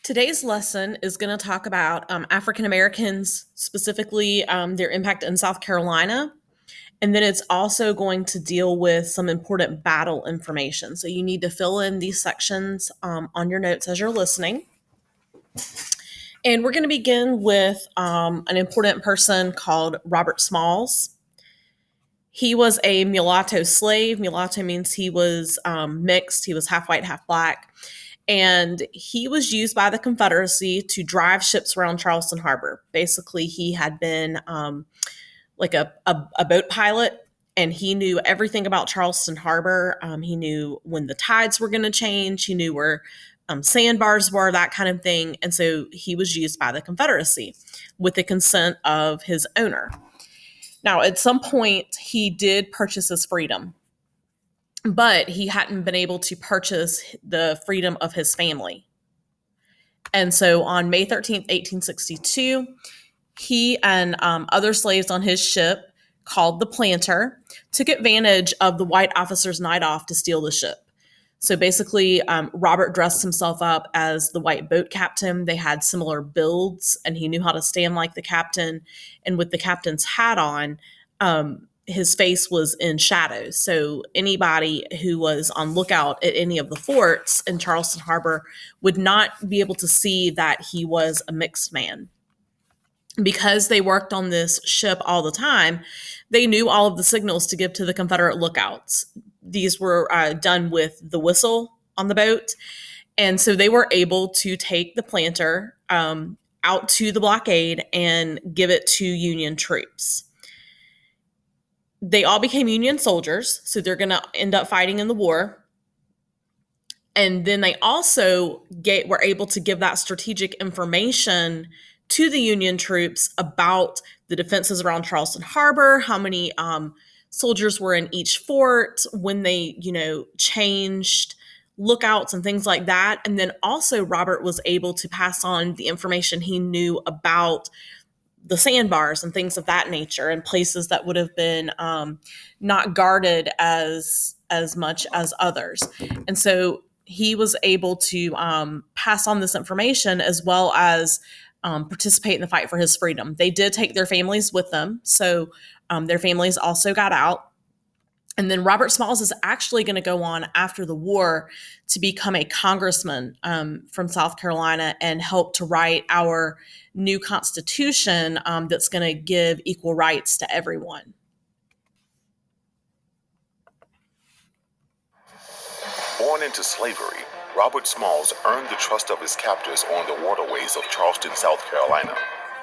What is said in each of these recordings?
Today's lesson is going to talk about African Americans, specifically their impact in South Carolina. And then it's also going to deal with some important battle information. So you need to fill in these sections on your notes as you're listening. And we're going to begin with an important person called Robert Smalls. He was a mulatto slave. Mulatto means he was mixed, he was half white, half black. And he was used by the Confederacy to drive ships around Charleston Harbor. Basically, he had been like a boat pilot, and he knew everything about Charleston Harbor. He knew when the tides were going to change. He knew where sandbars were, that kind of thing. And so he was used by the Confederacy with the consent of his owner. Now, at some point, he did purchase his freedom, but he hadn't been able to purchase the freedom of his family. And so on May 13th, 1862, he and other slaves on his ship called the Planter took advantage of the white officer's night off to steal the ship. So basically, Robert dressed himself up as the white boat captain. They had similar builds, and he knew how to stand like the captain. And with the captain's hat on, his face was in shadows. So anybody who was on lookout at any of the forts in Charleston Harbor would not be able to see that he was a mixed man. Because they worked on this ship all the time, they knew all of the signals to give to the Confederate lookouts. These were done with the whistle on the boat. And so they were able to take the Planter out to the blockade and give it to Union troops. They all became Union soldiers, so they're going to end up fighting in the war. And then they also were able to give that strategic information to the Union troops about the defenses around Charleston Harbor, how many soldiers were in each fort, when they, changed lookouts and things like that. And then also Robert was able to pass on the information he knew about the sandbars and things of that nature, and places that would have been not guarded as much as others. And so he was able to pass on this information, as well as participate in the fight for his freedom. They did take their families with them, so their families also got out. And then Robert Smalls is actually going to go on after the war to become a congressman from South Carolina and help to write our new Constitution that's going to give equal rights to everyone. Born into slavery, Robert Smalls earned the trust of his captors on the waterways of Charleston, South Carolina.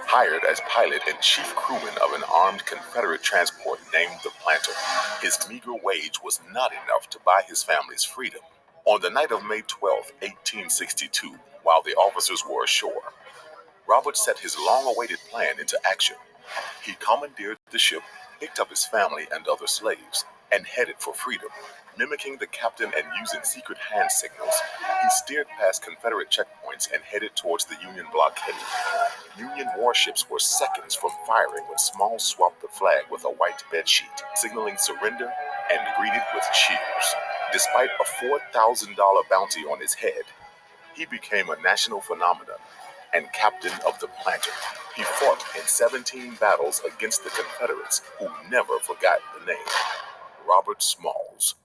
Hired as pilot and chief crewman of an armed Confederate transport named the Planter, his meager wage was not enough to buy his family's freedom. On the night of May 12, 1862, while the officers were ashore, Robert set his long-awaited plan into action. He commandeered the ship, picked up his family and other slaves, and headed for freedom. Mimicking the captain and using secret hand signals, he steered past Confederate checkpoints and headed towards the Union blockade. Union warships were seconds from firing when Smalls swapped the flag with a white bedsheet, signaling surrender and greeted with cheers. Despite a $4,000 bounty on his head, he became a national phenomenon and captain of the Planter. He fought in 17 battles against the Confederates, who never forgot the name Robert Smalls.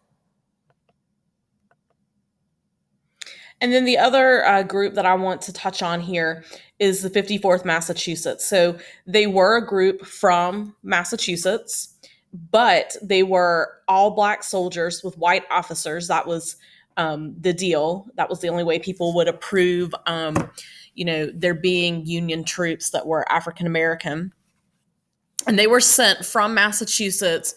And then the other group that I want to touch on here is the 54th Massachusetts. So they were a group from Massachusetts, but they were all Black soldiers with white officers. That was the deal. That was the only way people would approve, there being Union troops that were African American. And they were sent from Massachusetts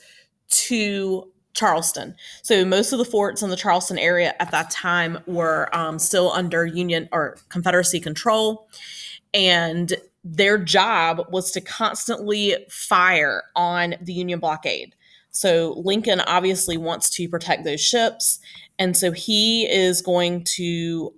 to Charleston. So most of the forts in the Charleston area at that time were still under Union or Confederacy control. And their job was to constantly fire on the Union blockade. So Lincoln obviously wants to protect those ships. And so he is going to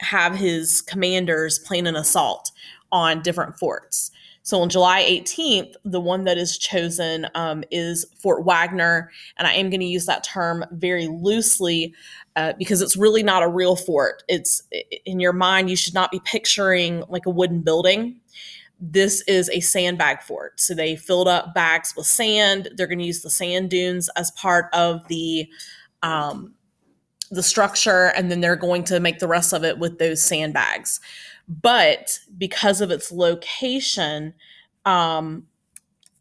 have his commanders plan an assault on different forts. So on July 18th, the one that is chosen is Fort Wagner. And I am going to use that term very loosely because it's really not a real fort. It's in your mind, you should not be picturing like a wooden building. This is a sandbag fort. So they filled up bags with sand. They're going to use the sand dunes as part of the structure, and then they're going to make the rest of it with those sandbags. But because of its location, um,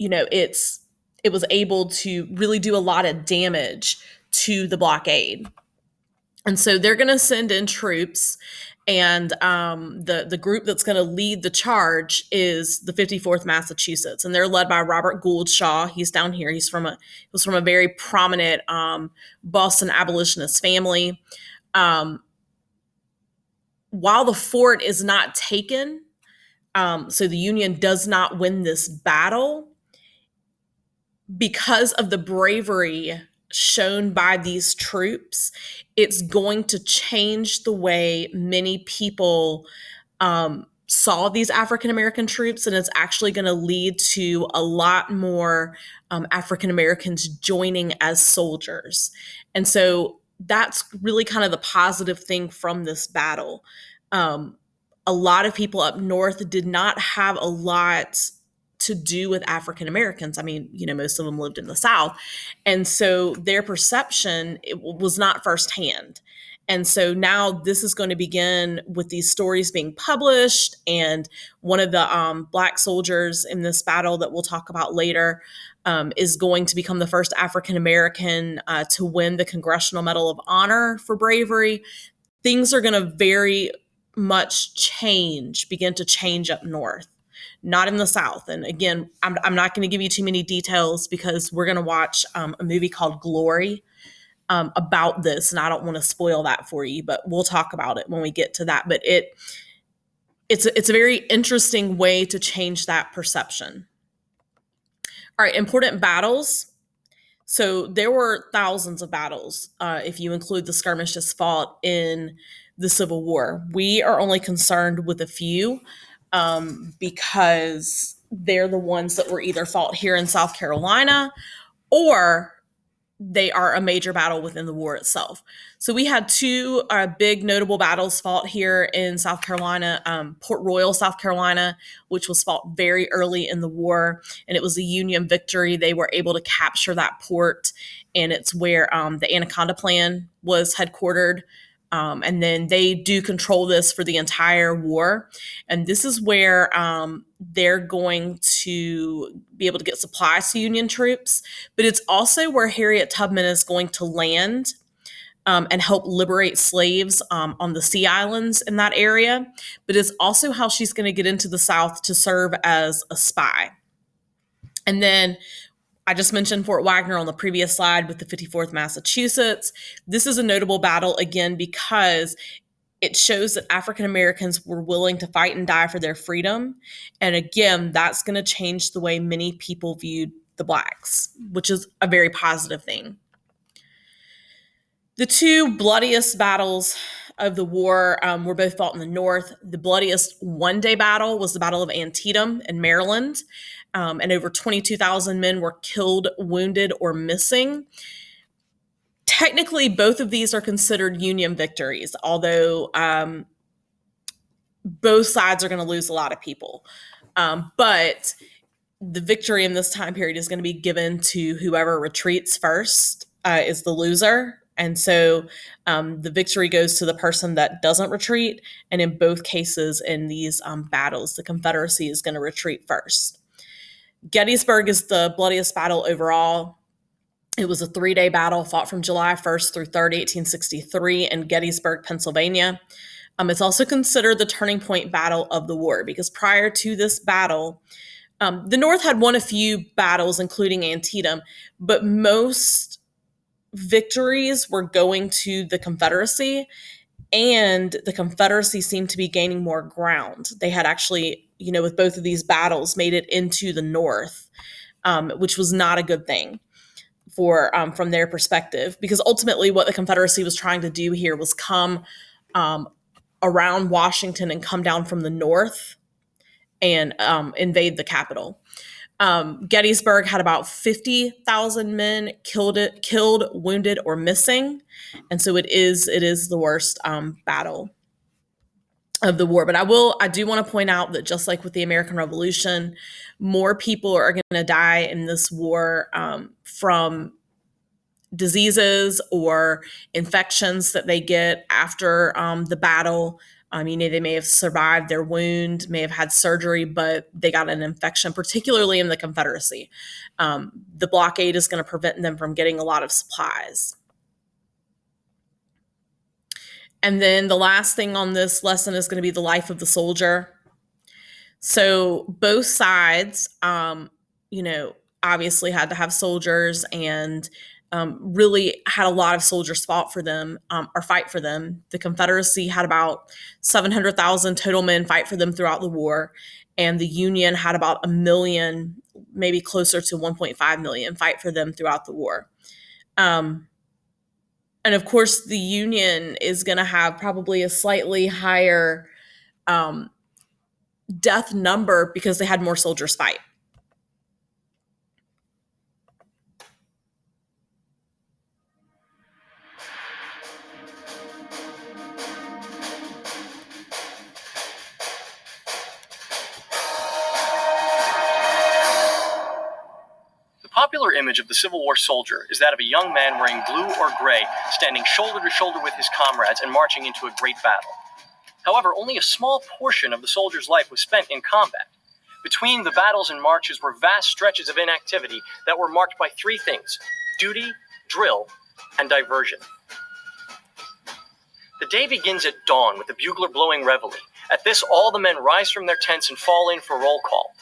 it was able to really do a lot of damage to the blockade. And so they're going to send in troops, and the group that's going to lead the charge is the 54th Massachusetts, and they're led by Robert Gould Shaw. He's down here. He was from a very prominent Boston abolitionist family. While the fort is not taken, so the Union does not win this battle, because of the bravery shown by these troops, it's going to change the way many people saw these African American troops, and it's actually going to lead to a lot more African Americans joining as soldiers. And so that's really kind of the positive thing from this battle. A lot of people up north did not have a lot to do with African Americans. I mean, most of them lived in the South. And so their perception was not firsthand. And so now this is going to begin with these stories being published. And one of the Black soldiers in this battle that we'll talk about later is going to become the first African American to win the Congressional Medal of Honor for bravery. Things are going to very much begin to change up north, not in the South. And again, I'm not going to give you too many details because we're going to watch a movie called Glory about this, and I don't want to spoil that for you, but we'll talk about it when we get to that. But it's a very interesting way to change that perception. All right, important battles. So there were thousands of battles if you include the skirmishes fought in the Civil War. We are only concerned with a few because they're the ones that were either fought here in South Carolina or they are a major battle within the war itself. So we had two big notable battles fought here in South Carolina. Port Royal, South Carolina, which was fought very early in the war, and it was a Union victory. They were able to capture that port, and it's where the Anaconda Plan was headquartered. And then they do control this for the entire war. And this is where they're going to be able to get supplies to Union troops. But it's also where Harriet Tubman is going to land and help liberate slaves on the Sea Islands in that area. But it's also how she's going to get into the South to serve as a spy. And then I just mentioned Fort Wagner on the previous slide with the 54th Massachusetts. This is a notable battle, again, because it shows that African Americans were willing to fight and die for their freedom. And again, that's going to change the way many people viewed the Blacks, which is a very positive thing. The two bloodiest battles of the war were both fought in the North. The bloodiest one-day battle was the Battle of Antietam in Maryland. And over 22,000 men were killed, wounded, or missing. Technically, both of these are considered Union victories, although both sides are going to lose a lot of people. But the victory in this time period is going to be given to whoever retreats first is the loser. And so the victory goes to the person that doesn't retreat. And in both cases in these battles, the Confederacy is going to retreat first. Gettysburg is the bloodiest battle overall. It was a 3-day battle fought from July 1st through 3rd, 1863 in Gettysburg, Pennsylvania. It's also considered the turning point battle of the war because prior to this battle, the North had won a few battles, including Antietam, but most victories were going to the Confederacy, and the Confederacy seemed to be gaining more ground. They had actually, with both of these battles, made it into the North, which was not a good thing from their perspective, because ultimately what the Confederacy was trying to do here was come around Washington and come down from the North and invade the capital. Gettysburg had about 50,000 men killed, wounded, or missing, and so it is the worst battle of the war. But I do want to point out that just like with the American Revolution, more people are going to die in this war from diseases or infections that they get after the battle. They may have survived their wound, may have had surgery, but they got an infection, particularly in the Confederacy. The blockade is going to prevent them from getting a lot of supplies. And then the last thing on this lesson is going to be the life of the soldier. So both sides, obviously had to have soldiers and really had a lot of soldiers fought for them or fight for them. The Confederacy had about 700,000 total men fight for them throughout the war. And the Union had about 1 million, maybe closer to 1.5 million fight for them throughout the war. And of course, the Union is going to have probably a slightly higher death number because they had more soldiers fight. The popular image of the Civil War soldier is that of a young man wearing blue or gray, standing shoulder to shoulder with his comrades and marching into a great battle. However, only a small portion of the soldier's life was spent in combat. Between the battles and marches were vast stretches of inactivity that were marked by three things: duty, drill, and diversion. The day begins at dawn with the bugler blowing reveille. At this, all the men rise from their tents and fall in for roll call.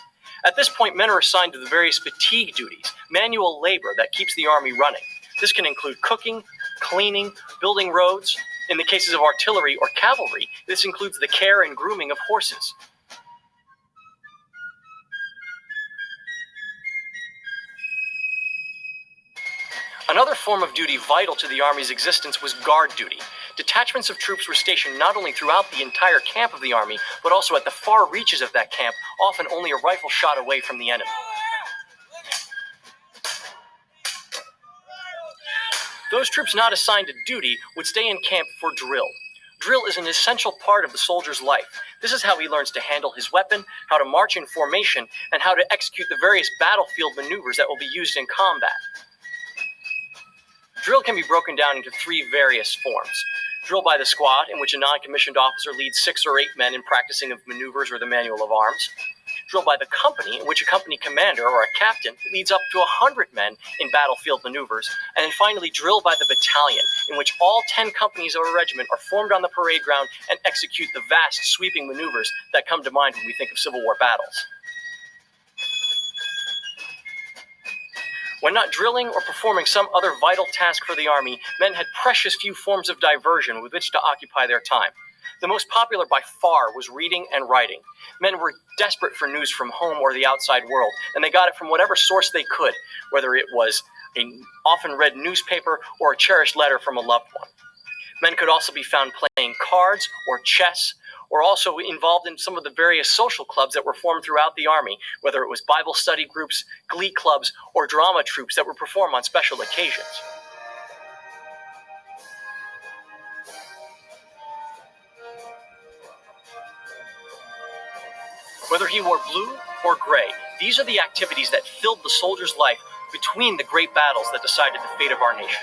At this point, men are assigned to the various fatigue duties, manual labor that keeps the army running. This can include cooking, cleaning, building roads. In the cases of artillery or cavalry, this includes the care and grooming of horses. Another form of duty vital to the Army's existence was guard duty. Detachments of troops were stationed not only throughout the entire camp of the Army, but also at the far reaches of that camp, often only a rifle shot away from the enemy. Those troops not assigned to duty would stay in camp for drill. Drill is an essential part of the soldier's life. This is how he learns to handle his weapon, how to march in formation, and how to execute the various battlefield maneuvers that will be used in combat. Drill can be broken down into three various forms. Drill by the squad, in which a non-commissioned officer leads 6 or 8 men in practicing of maneuvers or the manual of arms. Drill by the company, in which a company commander or a captain leads up to 100 men in battlefield maneuvers. And then finally, drill by the battalion, in which all 10 companies of a regiment are formed on the parade ground and execute the vast sweeping maneuvers that come to mind when we think of Civil War battles. When not drilling or performing some other vital task for the Army, men had precious few forms of diversion with which to occupy their time. The most popular by far was reading and writing. Men were desperate for news from home or the outside world, and they got it from whatever source they could, whether it was an often read newspaper or a cherished letter from a loved one. Men could also be found playing cards or chess, or also involved in some of the various social clubs that were formed throughout the Army, whether it was Bible study groups, glee clubs, or drama troupes that would perform on special occasions. Whether he wore blue or gray, these are the activities that filled the soldier's life between the great battles that decided the fate of our nation.